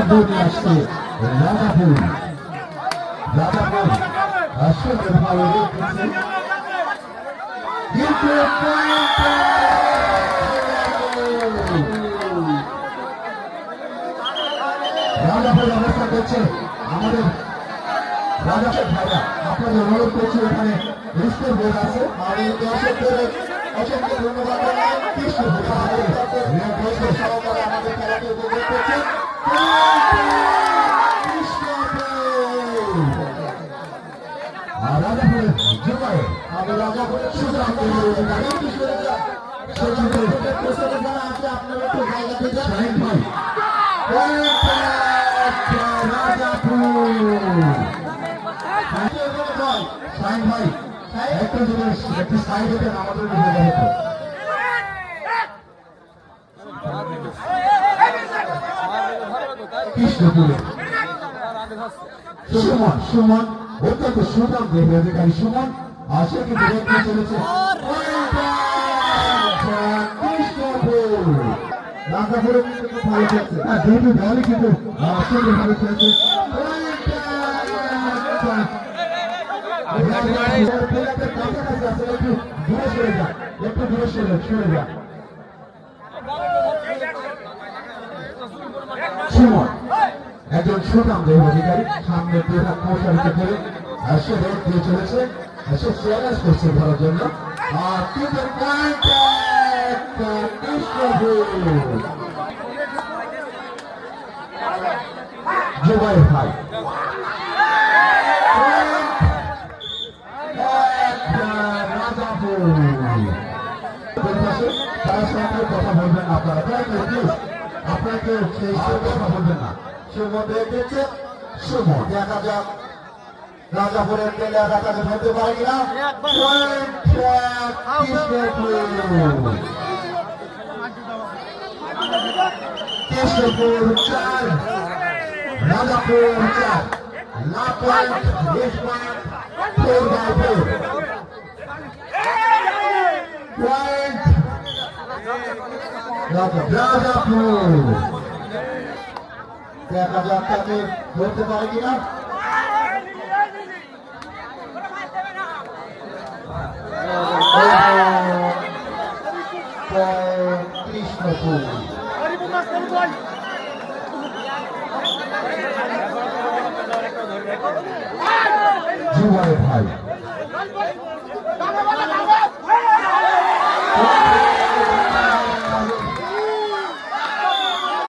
দৌড়ে আসছে রাজাপুর রাজাপুর আসলে ভালো দেখতেছে কিন্তু রাজাপুর অবস্থা করছে আমাদের রাজাপুর ভাইরা আপনাদের অনুরোধ করছি এখানে রিস্কের বোর্ড আছে আর এই দর্শকদের অসংখ্য ধন্যবাদ সহকারে আমাদের খেলাটি উপভোগ করছেন রাজাপুরের জোগায় আমি রাজাপুরের সুযোগ আপনার একটু জায়গা থেকে শাহিন ভাই শাহিন ভাই একটু একটু সাইড হতে আমাদের সুমন সুমন অত্যন্ত সুন্দর অধিকারী সুমন সে কিন্তু দেখতে চলেছে রাজাপুরে কিন্তু ভালো খেলছে দুটি দলই কিন্তু সুন্দরভাবে খেলছে একটু দূরে সরে যান সুমন একজন সুনাম দেহ অধিকারী সামনে প্রধান প্রসারিত করে সে রেড দিয়ে চলেছে সে চ্যালেঞ্জ করছে ধরার জন্য আর তিনের জুবাই ভাই রাজাপুর তার সঙ্গে কথা বলবেন আপনারা আপনাকে সেই কথা বলবেন না সুমন দেখেছে সুমন দেখা যাক রাজাপুরের প্লেয়ার রাজাকে ধরতে পারে কিনা কৃষ্ণপুর 4 রাজাপুর 4 না পয়েন্ট 4/4 পয়েন্ট রাজাপুর দেখা যাক তাকে ধরতে পারে কিনা কৃষ্ণপুর জুবাই ভাই